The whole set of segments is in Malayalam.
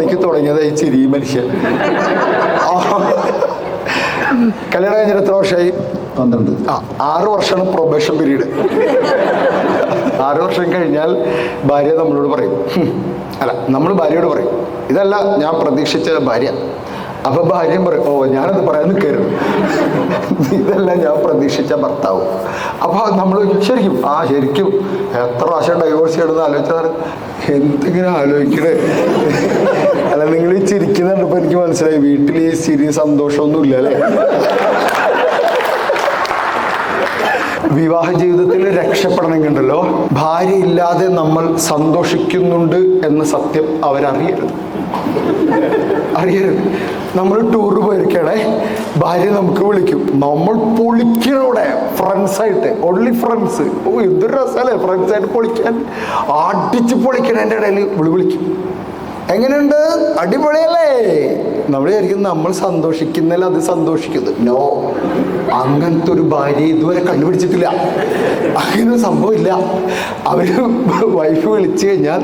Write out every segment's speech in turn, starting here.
മണിക്ക് തുടങ്ങിയത് ഈ ചിരി മനുഷ്യൻ. കല്യാണം കഴിഞ്ഞിട്ട് എത്ര വർഷമായി? 12. 6 വർഷമാണ് പ്രൊബേഷൻ പീരീഡ്. 6 വർഷം കഴിഞ്ഞാൽ ഭാര്യ നമ്മളോട് പറയും, അല്ല നമ്മൾ ഭാര്യയോട് പറയും, ഇതല്ല ഞാൻ പ്രതീക്ഷിച്ച ഭാര്യ. അപ്പൊ ഭാര്യയും പറയും, ഓ ഞാനത് പറയാൻ നിൽക്കരുത്, ഇതല്ല ഞാൻ പ്രതീക്ഷിച്ച ഭർത്താവ്. അപ്പൊ നമ്മൾ ശരിക്കും ശരിക്കും എത്ര പ്രാവശ്യം ഡൈവോഴ്സ് ചെയ്യണമെന്ന് ആലോചിച്ചാൽ എന്തെങ്കിലും ആലോചിക്കണേ. അല്ല നിങ്ങൾ ഈ ചിരിക്കുന്നുണ്ടപ്പോൾ എനിക്ക് മനസ്സിലായി വീട്ടിൽ ഈ ചിരി സന്തോഷമൊന്നും ഇല്ല അല്ലേ. വിവാഹ ജീവിതത്തിൽ രക്ഷപ്പെടണമെങ്കിണ്ടല്ലോ ഭാര്യ ഇല്ലാതെ നമ്മൾ സന്തോഷിക്കുന്നുണ്ട് എന്ന സത്യം അവരറിയരുത്. നമ്മൾ ടൂർ പോയിരിക്കണേ, ഭാര്യ നമുക്ക് വിളിക്കും, നമ്മൾ പൊളിക്കണോടെ ഫ്രണ്ട്സായിട്ട്, ഓൺലി ഫ്രണ്ട്സ്. ഓ എന്തൊരു രസമല്ലേ ഫ്രണ്ട്സായിട്ട് പൊളിക്കാൻ, അടിച്ച് പൊളിക്കണ എൻ്റെ ഇടയിൽ വിളിക്കും, എങ്ങനെയുണ്ട് അടിപൊളിയല്ലേ. നമ്മൾ വിചാരിക്കും നമ്മൾ സന്തോഷിക്കുന്നില്ല, അത് സന്തോഷിക്കുന്നു. നോ, അങ്ങനത്തെ ഒരു ഭാര്യ ഇതുവരെ കണ്ടുപിടിച്ചിട്ടില്ല. അങ്ങനെ സംഭവമില്ല. അവര് വൈഫ് വിളിച്ചു കഴിഞ്ഞാൽ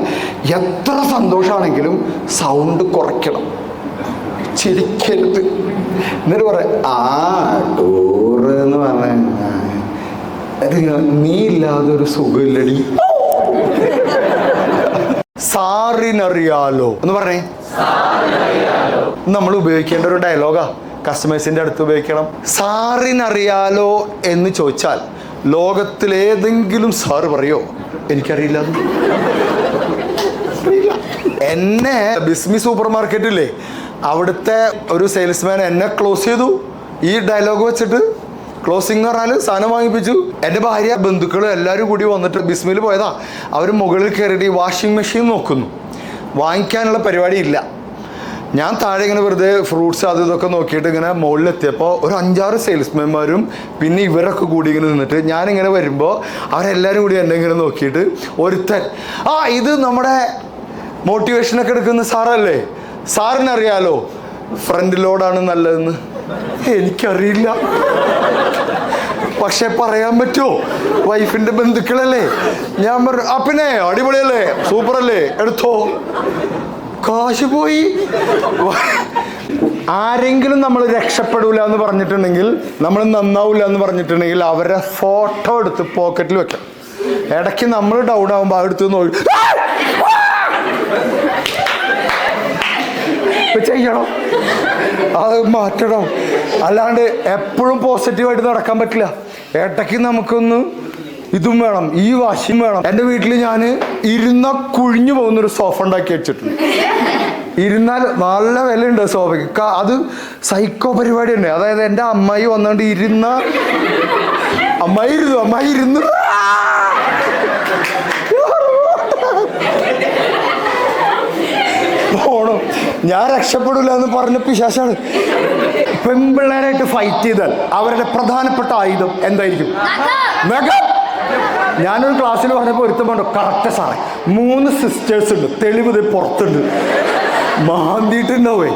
എത്ര സന്തോഷമാണെങ്കിലും സൗണ്ട് കുറയ്ക്കണം, ചിരിക്കരുത്. എന്നിട്ട് പറയാം, ടൂറ് എന്ന് പറഞ്ഞ നീ ഇല്ലാതെ ഒരു സുഖമില്ലടി. സാറിനറിയാലോ എന്ന് പറഞ്ഞേ. നമ്മൾ ഉപയോഗിക്കേണ്ട ഒരു ഡയലോഗാ, കസ്റ്റമേഴ്സിന്റെ അടുത്ത് ഉപയോഗിക്കണം. സാറിനറിയാലോ എന്ന് ചോദിച്ചാൽ ലോകത്തിലേതെങ്കിലും സാറ് പറയോ എനിക്കറിയില്ല. എന്നെ ബിസ്മി സൂപ്പർ മാർക്കറ്റില്ലേ, അവിടുത്തെ ഒരു സെയിൽസ്മാൻ എന്നെ ക്ലോസ് ചെയ്തു ഈ ഡയലോഗ് വെച്ചിട്ട്. ക്ലോസിംഗ് എന്ന് പറഞ്ഞാൽ സാധനം വാങ്ങിപ്പിച്ചു. എൻ്റെ ഭാര്യ ബന്ധുക്കൾ എല്ലാവരും കൂടി വന്നിട്ട് ബിസ്മിയിൽ പോയതാ. അവർ മുകളിൽ കയറിയിട്ട് ഈ വാഷിംഗ് മെഷീൻ നോക്കുന്നു. വാങ്ങിക്കാനുള്ള പരിപാടി ഇല്ല. ഞാൻ താഴെ ഇങ്ങനെ വെറുതെ ഫ്രൂട്ട്സ് അത് ഇതൊക്കെ നോക്കിയിട്ട് ഇങ്ങനെ മുകളിലെത്തിയപ്പോൾ ഒരു 5-6 സെയിൽസ്മാൻമാരും പിന്നെ ഇവരൊക്കെ കൂടി ഇങ്ങനെ നിന്നിട്ട് ഞാനിങ്ങനെ വരുമ്പോൾ അവരെല്ലാവരും കൂടി എന്നെ ഇങ്ങനെ നോക്കിയിട്ട് ഒരുത്തൻ, ഇത് നമ്മുടെ മോട്ടിവേഷനൊക്കെ എടുക്കുന്ന സാറല്ലേ, സാറിനറിയാലോ ഫ്രണ്ട് ലോഡാണ് നല്ലതെന്ന്. എനിക്കറിയില്ല, പക്ഷെ പറയാൻ പറ്റുമോ? വൈഫിന്റെ ബന്ധുക്കളല്ലേ. ഞാൻ പറഞ്ഞു പിന്നെ അടിപൊളിയല്ലേ, സൂപ്പറല്ലേ, എടുത്തോ. കാശ് പോയി. ആരെങ്കിലും നമ്മൾ രക്ഷപ്പെടൂല എന്ന് പറഞ്ഞിട്ടുണ്ടെങ്കിൽ, നമ്മൾ നന്നാവൂല എന്ന് പറഞ്ഞിട്ടുണ്ടെങ്കിൽ അവരെ ഫോട്ടോ എടുത്ത് പോക്കറ്റിൽ വെക്കാം. ഇടയ്ക്ക് നമ്മൾ ഡൗൺ ആകുമ്പോൾ അടുത്ത് നോക്കി ചെയ്യണം, അത് മാറ്റണം. അല്ലാണ്ട് എപ്പോഴും പോസിറ്റീവായിട്ട് നടക്കാൻ പറ്റില്ല. ഇടയ്ക്ക് നമുക്കൊന്ന് ഇതും വേണം, ഈ വാശിയും വേണം. എൻ്റെ വീട്ടിൽ ഞാൻ ഇരുന്ന കുഴിഞ്ഞു പോകുന്നൊരു സോഫ ഉണ്ടാക്കി വെച്ചിട്ടുണ്ട്. ഇരുന്നാൽ നല്ല വിലയുണ്ട് സോഫയ്ക്ക്. അത് സൈക്കോ പരിപാടി തന്നെ. അതായത് എൻ്റെ അമ്മായി വന്നുകൊണ്ട് അമ്മായി ഇരുന്നു പോണം. ഞാൻ രക്ഷപ്പെടില്ല എന്ന് പറഞ്ഞ പിശാശാണ്. പെൺപിള്ളേരായിട്ട് ഫൈറ്റ് ചെയ്താൽ അവരുടെ പ്രധാനപ്പെട്ട ആയുധം എന്തായിരിക്കും? നഖം. ഞാനൊരു ക്ലാസ്സിൽ പറഞ്ഞപ്പോൾ ഒരുത്തം പറഞ്ഞു, കറക്റ്റ് സാറേ, 3 സിസ്റ്റേഴ്സ് ഉണ്ട്, തെളിവ് പുറത്തുണ്ട്, മാന്തിയിട്ടുണ്ടാവേ.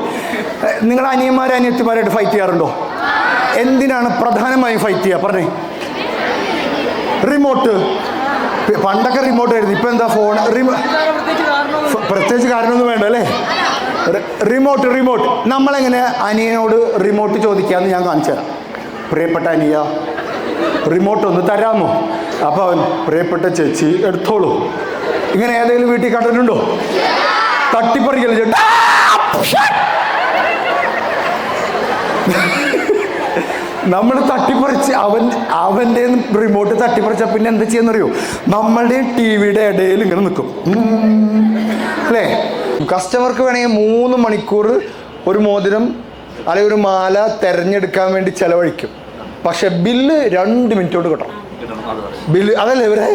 നിങ്ങൾ അനിയന്മാരായിട്ട് ഫൈറ്റ് ചെയ്യാറുണ്ടോ? എന്തിനാണ് പ്രധാനമായും ഫൈറ്റ് ചെയ്യുക പറഞ്ഞേ? റിമോട്ട്. പണ്ടൊക്കെ റിമോട്ട് ആയിരുന്നു, ഇപ്പൊ എന്താ ഫോൺ. പ്രത്യേകിച്ച് കാരണമൊന്നും വേണ്ട അല്ലേ. റിമോട്ട്. നമ്മളെങ്ങനെ അനിയനോട് റിമോട്ട് ചോദിക്കാമെന്ന് ഞാൻ കാണിച്ചു തരാം. പ്രിയപ്പെട്ട അനിയ, റിമോട്ട് ഒന്ന് തരാമോ? അപ്പോൾ അവൻ, പ്രിയപ്പെട്ട ചേച്ചി എടുത്തോളൂ. ഇങ്ങനെ ഏതെങ്കിലും വീട്ടിൽ കണ്ടിട്ടുണ്ടോ? തട്ടിപ്പറിക്കല്. നമ്മൾ തട്ടിപ്പറിച്ച് അവൻ്റെ റിമോട്ട് തട്ടിപ്പറിച്ചാൽ പിന്നെ എന്താ ചെയ്യുന്നറിയോ? നമ്മളുടെ ടിവിയുടെ ഇടയിൽ ഇങ്ങനെ നിൽക്കും അല്ലേ. കസ്റ്റമർക്ക് വേണമെങ്കിൽ 3 മണിക്കൂർ ഒരു മോതിരം അല്ലെങ്കിൽ ഒരു മാല തിരഞ്ഞെടുക്കാൻ വേണ്ടി ചെലവഴിക്കും. പക്ഷെ ബില്ല് 2 മിനിറ്റ് കൊണ്ട് കിട്ടണം. ബില്ല് അതല്ലേ ഇവരെ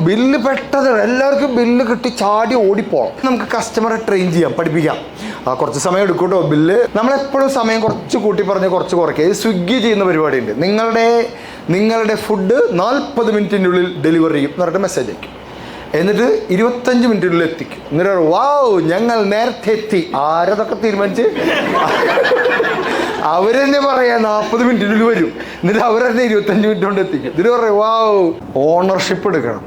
ബില്ല് പെട്ടത്. എല്ലാവർക്കും ബില്ല് കിട്ടി ചാടി ഓടിപ്പോണം. നമുക്ക് കസ്റ്റമറെ ട്രെയിൻ ചെയ്യാം, പഠിപ്പിക്കാം. കുറച്ച് സമയം എടുക്കൂട്ടോ ബില്ല്. നമ്മളെപ്പോഴും സമയം കുറച്ച് കൂട്ടി പറഞ്ഞ് കുറച്ച് കുറയ്ക്കുക. സ്വിഗ്ഗി ചെയ്യുന്ന പരിപാടിയുണ്ട്. നിങ്ങളുടെ ഫുഡ് 40 മിനിറ്റിനുള്ളിൽ ഡെലിവറി ചെയ്യും എന്ന് പറഞ്ഞിട്ട് മെസ്സേജ് അയക്കും. എന്നിട്ട് 25 മിനിറ്റിനുള്ളിൽ എത്തിക്കും. എന്നിട്ട് വാവ് ഞങ്ങൾ നേരത്തെ എത്തി. ആരതൊക്കെ തീരുമാനിച്ച് അവരെന്നെ പറയാ 40 മിനിറ്റിനുള്ളിൽ വരും. എന്നിട്ട് അവരെന്നെ 25 മിനിറ്റ് കൊണ്ട് എത്തിക്കും. ഇതിൽ പറയും വാവ്. ഓണർഷിപ്പ് എടുക്കണം.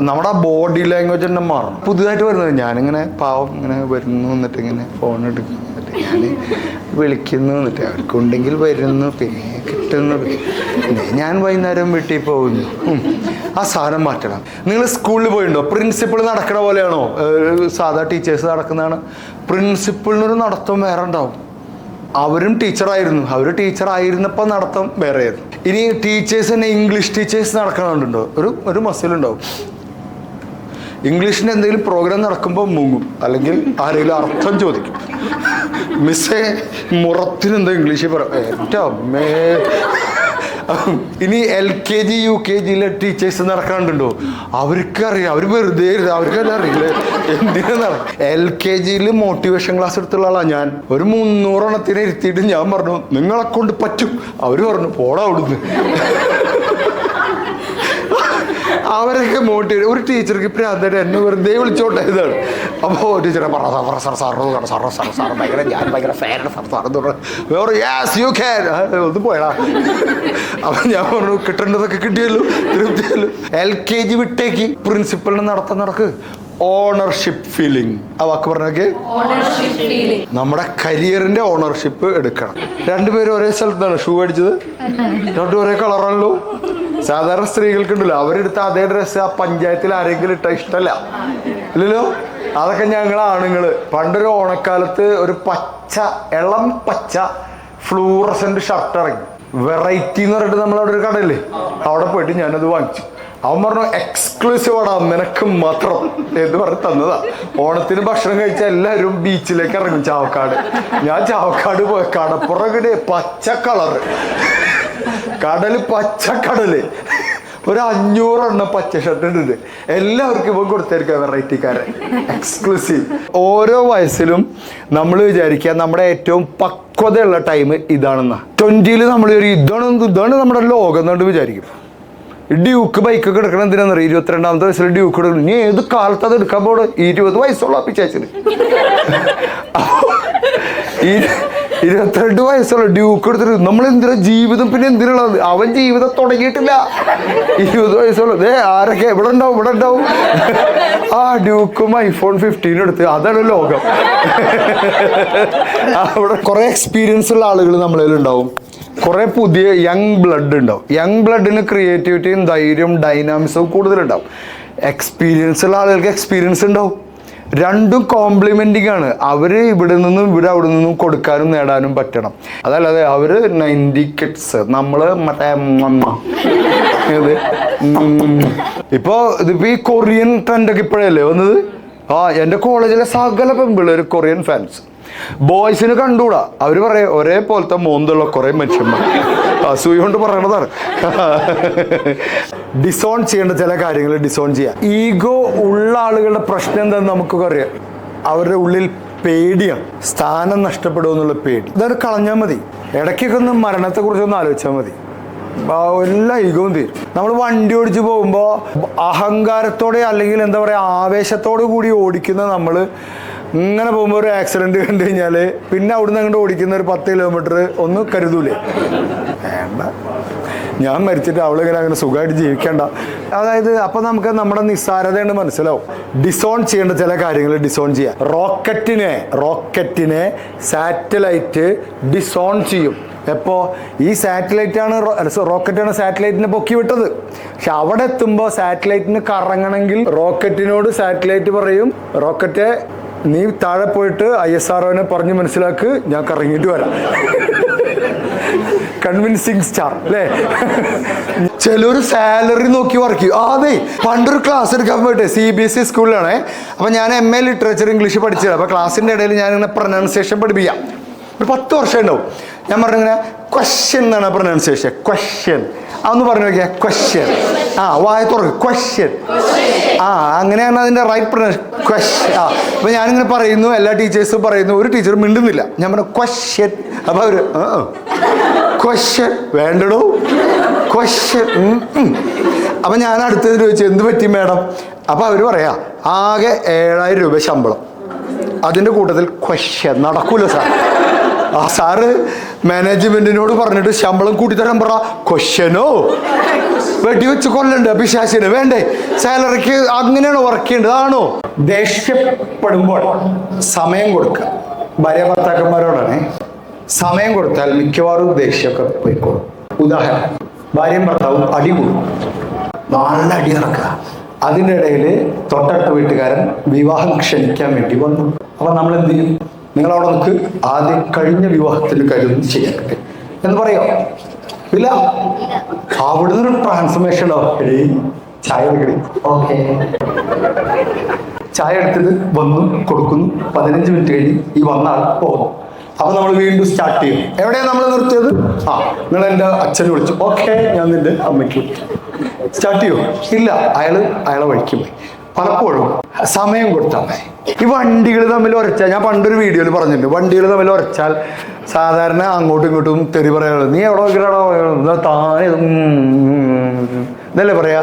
നമ്മുടെ ബോഡി ലാംഗ്വേജ് തന്നെ മാറണം. പുതുതായിട്ട് വരുന്നത് ഞാനിങ്ങനെ പാവം ഇങ്ങനെ വരുന്നു എന്നിട്ട് ഇങ്ങനെ ഫോൺ എടുക്കും, എന്നിട്ട് ഞാൻ വിളിക്കുന്നു, എന്നിട്ട് അവർക്കുണ്ടെങ്കിൽ വരുന്നു, പിന്നെ കിട്ടുന്നു, പിന്നെ ഞാൻ വൈകുന്നേരം വീട്ടിൽ പോകുന്നു. ആ സാധനം മാറ്റണം. നിങ്ങൾ സ്കൂളിൽ പോയിട്ടുണ്ടോ? പ്രിൻസിപ്പൾ നടക്കണ പോലെയാണോ സാധാ ടീച്ചേഴ്സ് നടക്കുന്നതാണ്? പ്രിൻസിപ്പളിനൊരു നടത്തം വേറെ ഉണ്ടാവും. അവരും ടീച്ചറായിരുന്നു, അവർ ടീച്ചറായിരുന്നപ്പോൾ നടത്തം വേറെ ആയിരുന്നു. ഇനി ടീച്ചേഴ്സ് തന്നെ ഇംഗ്ലീഷ് ടീച്ചേഴ്സ് നടക്കണുണ്ടോ? ഒരു മസിലുണ്ടാവും. ഇംഗ്ലീഷിൻ്റെ എന്തെങ്കിലും പ്രോഗ്രാം നടക്കുമ്പോൾ മുങ്ങും, അല്ലെങ്കിൽ ആരെങ്കിലും അർത്ഥം ചോദിക്കും. മിസ്സേ മുറത്തിന് എന്താ ഇംഗ്ലീഷിൽ പറയാം, എൻ്റെ അമ്മേ. ഇനി LKG UKGയിലെ ടീച്ചേഴ്സ് നടക്കാണ്ടുണ്ടോ? അവർക്കറിയാം, അവർ വെറുതെ അവർക്കെല്ലാം അറിയില്ലേ എന്തിനാണ്. LKGയിൽ മോട്ടിവേഷൻ ക്ലാസ് എടുത്തുള്ള ആളാണ് ഞാൻ. ഒരു 300 എണ്ണത്തിനെ ഇരുത്തിയിട്ട് ഞാൻ പറഞ്ഞു നിങ്ങളെ കൊണ്ട് പറ്റും. അവർ പറഞ്ഞു പോടാ അവിടുന്ന്. അവരൊക്കെ മോട്ടിവേറ്റ്. ഒരു ടീച്ചർക്ക് പ്രാന്തായിട്ട് എന്നെ വെറുതെ വിളിച്ചോട്ടെ ഇതാണ്. അപ്പോൾ ടീച്ചറെ സാർ ഭയങ്കര ഞാൻ ഭയങ്കര ഫാനാണ് സാറെന്ന് പറഞ്ഞു. വേറെ യാസ് യു ക്യാൻ ഒന്ന് പോയടാ. അപ്പം ഞാൻ പറഞ്ഞു കിട്ടേണ്ടതൊക്കെ കിട്ടിയല്ലോ, തൃപ്തിയല്ലോ. LKG വിട്ടേക്ക് പ്രിൻസിപ്പളിന് നടക്ക്. ഓണർഷിപ്പ് ഫീലിംഗ്, ആ വാക്ക് പറഞ്ഞൊക്കെ. നമ്മുടെ കരിയറിന്റെ ഓണർഷിപ്പ് എടുക്കണം. രണ്ടുപേരും ഒരേ സ്ഥലത്താണ് ഷൂ അടിച്ചത്, രണ്ടും ഒരേ കളറാണല്ലോ. സാധാരണ സ്ത്രീകൾക്കുണ്ടല്ലോ, അവരെടുത്ത അതേ ഡ്രസ്സ് ആ പഞ്ചായത്തിൽ ആരെങ്കിലും ഇട്ട ഇഷ്ടമല്ല ഇല്ലല്ലോ. അതൊക്കെ ഞങ്ങൾ ആണുങ്ങൾ പണ്ടൊരു ഓണക്കാലത്ത് ഒരു ഇളം പച്ച ഫ്ലൂറസെന്റ് ഷർട്ട് ഇറങ്ങി, വെറൈറ്റി എന്ന് പറഞ്ഞിട്ട് നമ്മളവിടെ ഒരു കടയില്ലേ, അവിടെ പോയിട്ട് ഞാനത് വാങ്ങിച്ചു. അവൻ പറഞ്ഞു എക്സ്ക്ലൂസീവ് ആടാ നിനക്ക് മാത്രം എന്ന് പറഞ്ഞ് തന്നതാ. ഓണത്തിന് ഭക്ഷണം കഴിച്ച എല്ലാവരും ബീച്ചിലേക്ക് ഇറങ്ങും, ചാവക്കാട്. ഞാൻ ചാവക്കാട് പോയ കടപ്പുറകിടെ പച്ച കളറ് കടല്, പച്ചക്കടല്, ഒരു 500 എണ്ണം പച്ച ഷർട്ട് ഉണ്ട്. എല്ലാവർക്കും ഇപ്പം കൊടുത്തിരിക്കുക വെറൈറ്റിക്കാരൻ, എക്സ്ക്ലൂസീവ്. ഓരോ വയസ്സിലും നമ്മൾ വിചാരിക്കുക നമ്മുടെ ഏറ്റവും പക്വതയുള്ള ടൈം ഇതാണെന്നാ. 20ൽ നമ്മൾ ഇതാണ് നമ്മുടെ ലോകം എന്നുകൊണ്ട് വിചാരിക്കും. ഡ്യൂക്ക് ബൈക്കൊക്കെ എടുക്കണം എന്തിനാണെന്നറിയാം? 22ാമത്തെ വയസ്സിൽ ഡ്യൂക്ക് എടുക്കണം. ഇനി ഏത് കാലത്ത് അത് എടുക്കാൻ പോകണം? 20 വയസ്സുള്ള പിച്ചാച്ചിന് 22 വയസ്സുള്ള ഡ്യൂക്ക് എടുത്തിട്ട് നമ്മൾ എന്തിനാ ജീവിതം, പിന്നെ എന്തിനുള്ളത്? അവൻ ജീവിതം തുടങ്ങിയിട്ടില്ല. 20 വയസ്സുള്ളത് ആരൊക്കെ ഇവിടെ ഉണ്ടാവും. ആ ഡ്യൂക്കും iPhone 15 എടുത്ത് അതാണ് ലോകം. അവിടെ കുറെ എക്സ്പീരിയൻസ് ഉള്ള ആളുകൾ നമ്മളിലുണ്ടാവും, കുറെ പുതിയ യങ് ബ്ലഡ് ഉണ്ടാവും. യങ് ബ്ലഡിന് ക്രിയേറ്റിവിറ്റിയും ധൈര്യവും ഡൈനാമിക്സും കൂടുതലുണ്ടാവും. എക്സ്പീരിയൻസ് ഉള്ള ആളുകൾക്ക് എക്സ്പീരിയൻസ് ഉണ്ടാവും. രണ്ടും കോംപ്ലിമെന്റിങ് ആണ്. അവര് അവിടെ നിന്നും കൊടുക്കാനും നേടാനും പറ്റണം. അതല്ലാതെ അവര് 90 കിഡ്സ്, നമ്മള് മറ്റേ ഇതിപ്പോ ഈ കൊറിയൻ ട്രെൻഡൊക്കെ ഇപ്പോഴല്ലേ വന്നത്. എൻ്റെ കോളേജിലെ സകല പെമ്പിള്ളേർ കൊറിയൻ ഫാൻസ്. ബോയ്സിന് കണ്ടുകൂടാ, അവര് പറയാം ഒരേ പോലത്തെ മോന്തുള്ള കുറെ മനുഷ്യന്മാർ. അസൂയ കൊണ്ട് പറയണതാണ്. ഡിസോൺ ചെയ്യേണ്ട ചില കാര്യങ്ങൾ ഡിസോൺ ചെയ്യാം. ഈഗോ ഉള്ള ആളുകളുടെ പ്രശ്നം എന്താണെന്ന് നമുക്കൊക്കെ അറിയാം. അവരുടെ ഉള്ളിൽ പേടിയാണ്, സ്ഥാനം നഷ്ടപ്പെടുമെന്നുള്ള പേടി. ഇതൊരു കളഞ്ഞാൽ മതി. ഇടയ്ക്കൊക്കെ ഒന്ന് മരണത്തെക്കുറിച്ചൊന്ന് ആലോചിച്ചാൽ മതി, എല്ലാ ഈഗോവും തീരും. നമ്മൾ വണ്ടി ഓടിച്ച് പോകുമ്പോൾ അഹങ്കാരത്തോടെ അല്ലെങ്കിൽ എന്താ പറയുക ആവേശത്തോടു കൂടി ഓടിക്കുന്ന നമ്മൾ ഇങ്ങനെ പോകുമ്പോൾ ഒരു ആക്സിഡന്റ് കണ്ടു കഴിഞ്ഞാൽ പിന്നെ അവിടുന്ന് അങ്ങോട്ട് ഓടിക്കുന്ന ഒരു 10 കിലോമീറ്റർ ഒന്ന് കരുതൂലേ? വേണ്ട, ഞാൻ മരിച്ചിട്ട് അവളിങ്ങനെ അങ്ങനെ സുഖമായിട്ട് ജീവിക്കേണ്ട. അതായത് അപ്പം നമുക്ക് നമ്മുടെ നിസ്സാരതയുണ്ട് മനസ്സിലാവും. ഡിസോൺ ചെയ്യേണ്ട ചില കാര്യങ്ങൾ ഡിസോൺ ചെയ്യാം. റോക്കറ്റിനെ സാറ്റലൈറ്റ് ഡിസോൺ ചെയ്യും. എപ്പോൾ? ഈ റോക്കറ്റാണ് സാറ്റലൈറ്റിനെ പൊക്കി വിട്ടത്. പക്ഷെ അവിടെ എത്തുമ്പോൾ സാറ്റലൈറ്റിന് കറങ്ങണമെങ്കിൽ റോക്കറ്റിനോട് സാറ്റലൈറ്റ് പറയും, റോക്കറ്റ് നീ താഴെ പോയിട്ട് ISROനെ പറഞ്ഞ് മനസ്സിലാക്ക്, ഞാൻ കറങ്ങിയിട്ട് വരാം. കൺവിൻസിങ് സ്റ്റാർ അല്ലേ? ചിലർ സാലറി നോക്കി വർക്ക് ചെയ്യും. അതെ, പണ്ടൊരു ക്ലാസ് എടുക്കാൻ പോയിട്ട് CBSE സ്കൂളിലാണേ. അപ്പം ഞാൻ MA ലിറ്ററേച്ചർ ഇംഗ്ലീഷ് പഠിച്ചത്. അപ്പോൾ ക്ലാസ്സിൻ്റെ ഇടയിൽ ഞാനിങ്ങനെ പ്രൊനൗൺസിയേഷൻ പഠിപ്പിക്കാം. ഒരു 10 വർഷം ഉണ്ടാവും. ഞാൻ പറഞ്ഞിങ്ങനെ ക്വസ്റ്റ്യൻ എന്നാണ് പ്രൊനൗൺസിയേഷൻ. ക്വസ്റ്റ്യൻ അതൊന്ന് പറഞ്ഞു നോക്കിയാൽ ക്വസ്റ്റ്യൻ. വായ തുറക്ക് ക്വസ്റ്റ്യൻ. അങ്ങനെയാണ് അതിൻ്റെ റൈറ്റ് പ്രൊനൗൺസിയേഷൻ. ക്വസ്റ്റ്യൻ. അപ്പോൾ ഞാനിങ്ങനെ പറയുന്നു, എല്ലാ ടീച്ചേഴ്സും പറയുന്നു, ഒരു ടീച്ചർ മിണ്ടുന്നില്ല. ഞാൻ പറഞ്ഞു ക്വസ്റ്റ്യൻ. അപ്പോൾ അവർ ക്വസ്റ്റ്യൻ വേണ്ടടോ ക്വസ്റ്റ്യൻ. അപ്പം ഞാൻ അടുത്തത് ചോദിച്ചു എന്ത് പറ്റി മാഡം? അപ്പോൾ അവർ പറയാ ആകെ 7,000 രൂപ ശമ്പളം, അതിൻ്റെ കൂട്ടത്തിൽ ക്വസ്റ്റ്യൻ നടക്കൂല സാർ. സാറ് മാനേജ്മെന്റിനോട് പറഞ്ഞിട്ട് ശമ്പളം കൂട്ടിത്തരാൻ പറ. ക്വസ്റ്റ്യനോ വെടിവെച്ച് കൊല്ലണ്ട് പിശാചിനെ വേണ്ടേ? സാലറിക്ക് അങ്ങനെയാണോ വർക്ക് ചെയ്യേണ്ടത്? ആണോ? ദേഷ്യപ്പെടുമ്പോൾ സമയം കൊടുക്കുക. ഭാര്യ ഭർത്താക്കന്മാരോടാണ്. സമയം കൊടുത്താൽ മിക്കവാറും ദേഷ്യമൊക്കെ പോയിക്കോളും. ഉദാഹരണം, ഭാര്യയും ഭർത്താവും അടി കൂടും, നല്ല അടി നടക്കുക. അതിൻ്റെ ഇടയിൽ തൊട്ടടുത്ത വീട്ടുകാരൻ വിവാഹം ക്ഷണിക്കാൻ വേണ്ടി വന്നു. അപ്പൊ നമ്മൾ എന്ത് ചെയ്യും? നിങ്ങളവിടെ നമുക്ക് ആദ്യം കഴിഞ്ഞ വിവാഹത്തിന്റെ കാര്യം ചെയ്യാൻ എന്ന് പറയാം. ഇല്ല, അവിടുന്ന് ഒരു ട്രാൻസ്ഫർമേഷൻ ചായ എടുക്കണേ. ഓക്കെ, ചായ എടുത്തിട്ട് വന്നു കൊടുക്കുന്നു. 15 മിനിറ്റ് കഴിഞ്ഞ് ഈ വന്ന ആൾ പോകുന്നു. അപ്പൊ നമ്മൾ വീണ്ടും സ്റ്റാർട്ട് ചെയ്യും. എവിടെയാണ് നമ്മൾ നിർത്തിയത്? നിങ്ങൾ എൻ്റെ അച്ഛനെ വിളിച്ചു. ഓക്കെ, ഞാൻ നിന്റെ അമ്മയ്ക്ക് വിളിച്ചു. സ്റ്റാർട്ട് ചെയ്യൂ? ഇല്ല, അയാളെ വഴിക്ക് പോയി. പലപ്പോഴും സമയം കൊടുത്താൽ ഈ വണ്ടികൾ തമ്മിൽ ഉരച്ചാൽ, ഞാൻ പണ്ടൊരു വീഡിയോയിൽ പറഞ്ഞിട്ടുണ്ട്, വണ്ടികൾ തമ്മിൽ ഉരച്ചാൽ സാധാരണ അങ്ങോട്ടും ഇങ്ങോട്ടും തെറി പറയാനുള്ളത്. നീ എവിടെ നോക്കിയാണോ താനെ ഇതല്ലേ പറയാ.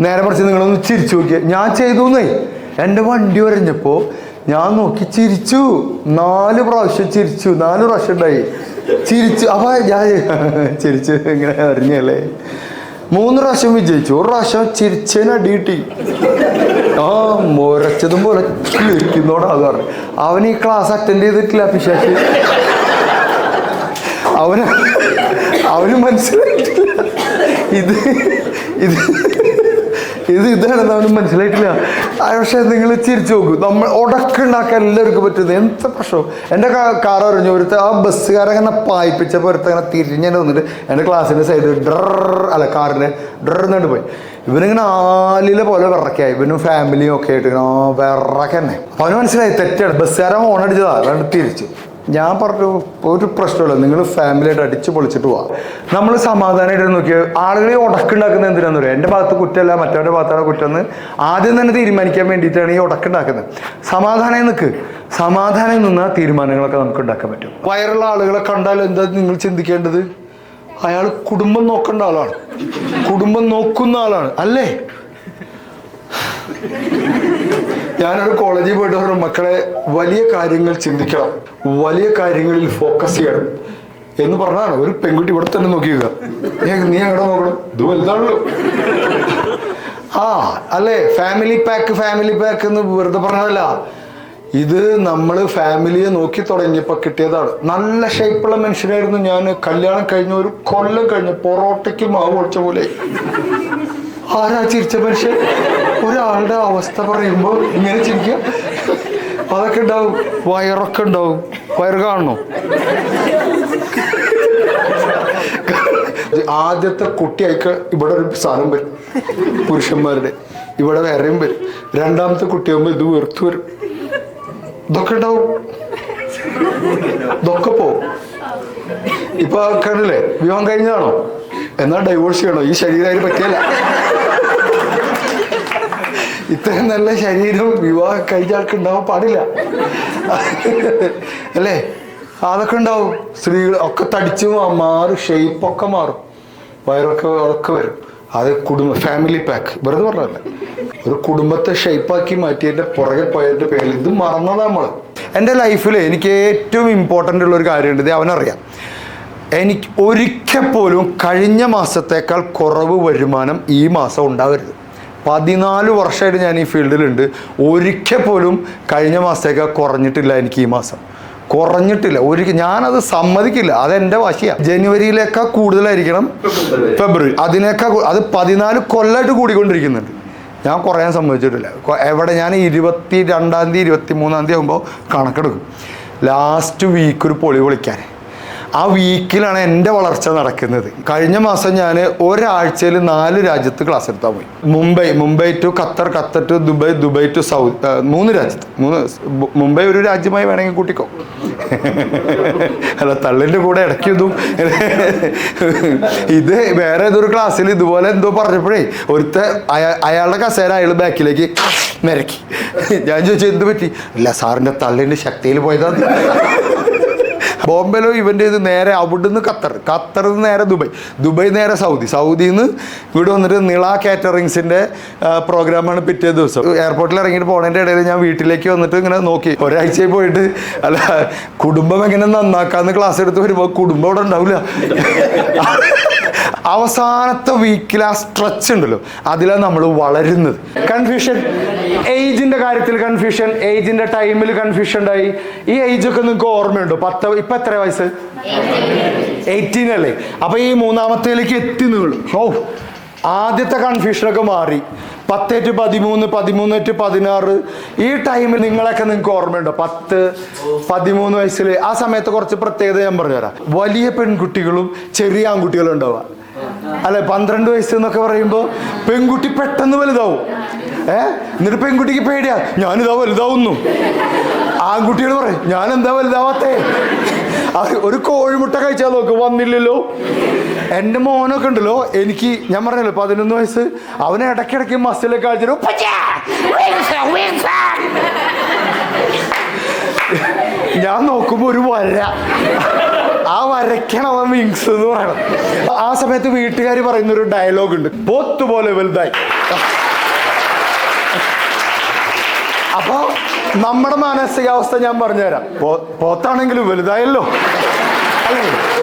നേരെ മറിച്ച് നിങ്ങളൊന്ന് ചിരിച്ചു നോക്കിയാൽ, ഞാൻ ചെയ്തു എന്നേ. എൻ്റെ വണ്ടി ഉരഞ്ഞപ്പോൾ ഞാൻ നോക്കി ചിരിച്ചു. 4 പ്രാവശ്യം ചിരിച്ചു. 4 പ്രാവശ്യം ഉണ്ടായി ചിരിച്ചു. അപ്പൊ ഞാൻ ചിരിച്ചു ഇങ്ങനെ അറിഞ്ഞല്ലേ. 3 പ്രാവശ്യം വിജയിച്ചു. 1 പ്രാവശ്യം ചിരിച്ചതിന് അടി കിട്ടി. മുരച്ചതും പോലെ കിളിക്കുന്നോടാന്ന് പറഞ്ഞു. അവൻ ഈ ക്ലാസ് അറ്റൻഡ് ചെയ്തിട്ടില്ല പിശാച്. അവന് മനസ്സിലായിട്ടില്ല ഇതാണെന്ന് അവന് മനസ്സിലായിട്ടില്ല. പക്ഷെ നിങ്ങൾ ചിരിച്ചു നോക്കൂ. നമ്മൾ ഉടക്കുണ്ടാക്കാൻ എല്ലാവർക്കും പറ്റുന്നത് എന്ത് പ്രശ്നവും. എൻ്റെ കാർ അറിഞ്ഞു ഒരുത്ത ആ ബസ്സുകാരങ്ങനെ പായിപ്പിച്ചപ്പോൾ ഒരുത്ത അങ്ങനെ തിരിഞ്ഞു വന്നിട്ട് എൻ്റെ ക്ലാസ്സിൻ്റെ സൈഡ് കാറിൻ്റെ ഡ്രന്നിട്ട് പോയി. ഇവനിങ്ങനെ ആലിലെ പോലെ വിറക്കായി. ഇവനും ഫാമിലിയും ഒക്കെ ആയിട്ട് ഇങ്ങനെ വിറക്ക തന്നെ. അവന് മനസ്സിലായി തെറ്റാണ്. ബസ്സുകാരൻ ഹോൺ അടിച്ചതാ. അതുകൊണ്ട് തിരിച്ചു. ഞാൻ പറഞ്ഞു ഒരു പ്രശ്നമില്ല, നിങ്ങൾ ഫാമിലിയായിട്ട് അടിച്ച് പൊളിച്ചിട്ട് പോവാം. നമ്മൾ സമാധാനമായിട്ട് നോക്കിയാൽ ആളുകളെ ഉടക്കുണ്ടാക്കുന്നത് എന്തിനാന്ന് പറയാം. എൻ്റെ ഭാഗത്ത് കുറ്റമല്ല മറ്റവരുടെ ഭാഗത്താണ് കുറ്റമെന്ന് ആദ്യം തന്നെ തീരുമാനിക്കാൻ വേണ്ടിയിട്ടാണ് ഈ ഉടക്കുണ്ടാക്കുന്നത്. സമാധാനം നിന്നാൽ തീരുമാനങ്ങളൊക്കെ നമുക്ക് ഉണ്ടാക്കാൻ പറ്റും. വയറുള്ള ആളുകളെ കണ്ടാൽ എന്താ നിങ്ങൾ ചിന്തിക്കേണ്ടത്? അയാൾ കുടുംബം നോക്കേണ്ട ആളാണ്, കുടുംബം നോക്കുന്ന ആളാണ് അല്ലേ? ഞാനൊരു കോളേജിൽ പോയിട്ട് പറഞ്ഞു, മക്കളെ വലിയ കാര്യങ്ങൾ ചിന്തിക്കണം, വലിയ കാര്യങ്ങളിൽ ഫോക്കസ് ചെയ്യണം എന്ന് പറഞ്ഞാണ്. ഒരു പെൺകുട്ടി ഇവിടെ തന്നെ നോക്കിക്കുക. നീ എവിടെ നോക്കണം? ഇത് വലുതാണല്ലോ. അല്ലേ, ഫാമിലി പാക്ക് എന്ന് വെറുതെ പറഞ്ഞതല്ല. ഇത് നമ്മൾ ഫാമിലിയെ നോക്കി തുടങ്ങിയപ്പോൾ കിട്ടിയതാണ്. നല്ല ഷേപ്പുള്ള മനുഷ്യനായിരുന്നു ഞാൻ. കല്യാണം കഴിഞ്ഞ 1 കൊല്ലം കഴിഞ്ഞ് പൊറോട്ടയ്ക്ക് മാവ് ഒഴിച്ച പോലെ. ആരാ ചിരിച്ച മനുഷ്യൻ? ഒരാളുടെ അവസ്ഥ പറയുമ്പോൾ ഇങ്ങനെ ചിരിക്കുക. അതൊക്കെ ഉണ്ടാവും. വയറൊക്കെ ഉണ്ടാവും. വയറ് കാണണോ? ആദ്യത്തെ കുട്ടിയായിക്ക് ഇവിടെ ഒരു സാധനം വരും, പുരുഷന്മാരുടെ ഇവിടെ വേറെയും വരും. രണ്ടാമത്തെ കുട്ടിയാകുമ്പോൾ ഇത് വെറുത്ത് വരും. ഇതൊക്കെ ഉണ്ടാവും. ഇതൊക്കെ പോവും. ഇപ്പൊ കണ്ടില്ലേ, വിവാഹം കഴിഞ്ഞതാണോ? എന്നാൽ ഡൈവോഴ്സ് ചെയ്യണോ? ഈ ശരീരം അതിന് പറ്റിയല്ല. ഇത്രയും നല്ല ശരീരം വിവാഹം കഴിഞ്ഞ ആൾക്ക് ഉണ്ടാവാൻ പാടില്ല അല്ലേ? അതൊക്കെ ഉണ്ടാവും. സ്ത്രീകൾ ഒക്കെ തടിച്ചു മാറും, ഷേപ്പൊക്കെ മാറും, വയറൊക്കെ വരും. അത് ഫാമിലി പാക്ക് വെറുതെ പറഞ്ഞല്ലേ. ഒരു കുടുംബത്തെ ഷേപ്പാക്കി മാറ്റിയതിൻ്റെ പുറകെ പോയതിൻ്റെ പേരിൽ ഇത് മറന്നതാണ് നമ്മൾ. എൻ്റെ ലൈഫിൽ എനിക്ക് ഏറ്റവും ഇമ്പോർട്ടൻ്റ് ഉള്ളൊരു കാര്യമുണ്ട്. ഇത് അവനറിയാം. എനിക്ക് ഒരിക്കൽ പോലും കഴിഞ്ഞ മാസത്തേക്കാൾ കുറവ് വരുമാനം ഈ മാസം ഉണ്ടാവരുത്. 14 വർഷമായിട്ട് ഞാൻ ഈ ഫീൽഡിലുണ്ട്. ഒരിക്കൽ പോലും കഴിഞ്ഞ മാസത്തേക്കാൾ കുറഞ്ഞിട്ടില്ല. എനിക്ക് ഈ മാസം കുറഞ്ഞിട്ടില്ല. ഞാനത് സമ്മതിക്കില്ല. അതെൻ്റെ വാശിയാണ്. ജനുവരിയിലേക്കാൾ കൂടുതലായിരിക്കണം ഫെബ്രുവരി. അത് 14 കൊല്ലമായിട്ട് കൂടിക്കൊണ്ടിരിക്കുന്നുണ്ട്. ഞാൻ കുറയാൻ സമ്മതിച്ചിട്ടില്ല. എവിടെ ഞാൻ 22-ാം തീയതി 23-ാം തീയതി ആകുമ്പോൾ കണക്കെടുക്കും. ലാസ്റ്റ് വീക്ക് ഒരു പൊളി പൊളിക്കാൻ. ആ വീക്കിലാണ് എൻ്റെ വളർച്ച നടക്കുന്നത്. കഴിഞ്ഞ മാസം ഞാൻ ഒരാഴ്ചയിൽ 4 രാജ്യത്ത് ക്ലാസ് എടുത്താൽ പോയി. Mumbai to Qatar, Qatar to Dubai, Dubai to Saudi. 3 രാജ്യത്ത്. മുംബൈ ഒരു രാജ്യമായി വേണമെങ്കിൽ കൂട്ടിക്കോ. അല്ല, തള്ളിൻ്റെ കൂടെ ഇടയ്ക്കൊന്നും. ഇത് വേറെ ഏതൊരു ക്ലാസ്സിൽ ഇതുപോലെ എന്തോ പറഞ്ഞപ്പോഴേ അയാളുടെ കസേര അയാൾ ബാക്കിലേക്ക് നിരക്കി. ഞാൻ ചോദിച്ചു എന്ത് പറ്റി? ഇല്ല സാറിൻ്റെ തള്ളിൻ്റെ ശക്തിയിൽ പോയതാ. ബോംബെയിലോ ഇവന്റ് ചെയ്ത് നേരെ അവിടുന്ന് ഖത്തറിൽ നിന്ന് നേരെ ദുബൈ നേരെ സൗദിയിൽ നിന്ന് ഇവിടെ വന്നിട്ട് നിള കാറ്ററിങ്സിന്റെ പ്രോഗ്രാമാണ് പിറ്റേ ദിവസം. എയർപോർട്ടിൽ ഇറങ്ങിയിട്ട് പോണതിന്റെ ഇടയിൽ ഞാൻ വീട്ടിലേക്ക് വന്നിട്ട് ഇങ്ങനെ നോക്കി, ഒരാഴ്ചയിൽ പോയിട്ട് അല്ല കുടുംബം എങ്ങനെ നന്നാക്കാന്ന് ക്ലാസ് എടുത്ത് വരുമ്പോൾ കുടുംബം അവിടെ ഉണ്ടാവില്ല. അവസാനത്തെ വീക്കിൽ ആ സ്ട്രെച്ച് ഉണ്ടല്ലോ, അതിലാണ് നമ്മൾ വളരുന്നത്. കൺഫ്യൂഷൻ, ഏജിന്റെ കാര്യത്തിൽ കൺഫ്യൂഷൻ, ഏജിന്റെ ടൈമിൽ കൺഫ്യൂഷൻ ഉണ്ടായി. ഈ ഏജ് ഒക്കെ നിങ്ങൾക്ക് ഓർമ്മയുണ്ടോ? ഇപ്പൊ എത്ര വയസ്സ്? 18 അല്ലേ? അപ്പൊ ഈ മൂന്നാമത്തേലേക്ക് എത്തി നിങ്ങൾ. ആദ്യത്തെ കൺഫ്യൂഷനൊക്കെ മാറി. 10 to 13, 13 to 16 ഈ ടൈമിൽ നിങ്ങളൊക്കെ നിങ്ങൾക്ക് ഓർമ്മയുണ്ടോ? 10, 13 വയസ്സിൽ ആ സമയത്ത് കുറച്ച് പ്രത്യേകത ഞാൻ പറഞ്ഞുതരാം. വലിയ പെൺകുട്ടികളും ചെറിയ ആൺകുട്ടികളും ഉണ്ടാവുക അല്ലെ. 12 വയസ്സ് എന്നൊക്കെ പറയുമ്പോൾ പെൺകുട്ടി പെട്ടെന്ന് വലുതാവും. എന്നിട്ട് പെൺകുട്ടിക്ക് പേടിയാ, ഞാനിതാ വലുതാവുന്നു. ആൺകുട്ടികൾ പറയും, ഞാൻ എന്താ വലുതാവാത്തേ? ഒരു കോഴിമുട്ട കഴിച്ചാൽ നോക്ക്, വന്നില്ലല്ലോ. എൻ്റെ മോനൊക്കെ ഉണ്ടല്ലോ, ഞാൻ പറഞ്ഞല്ലോ 11 വയസ്സ്, അവനെ ഇടയ്ക്കിടയ്ക്ക് മസിലൊക്കെ കഴിച്ചിട്ട് ഞാൻ നോക്കുമ്പോ ഒരു വര, ആ വരയ്ക്കണം അവൻ വിങ്സ് എന്ന് പറയണം. ആ സമയത്ത് വീട്ടുകാർ പറയുന്നൊരു ഡയലോഗ് ഉണ്ട്, പോത്ത് പോലെ വലുതായി. അപ്പൊ നമ്മുടെ മാനസികാവസ്ഥ ഞാൻ പറഞ്ഞുതരാം. പോത്താണെങ്കിലും വലുതായല്ലോ അല്ലേ?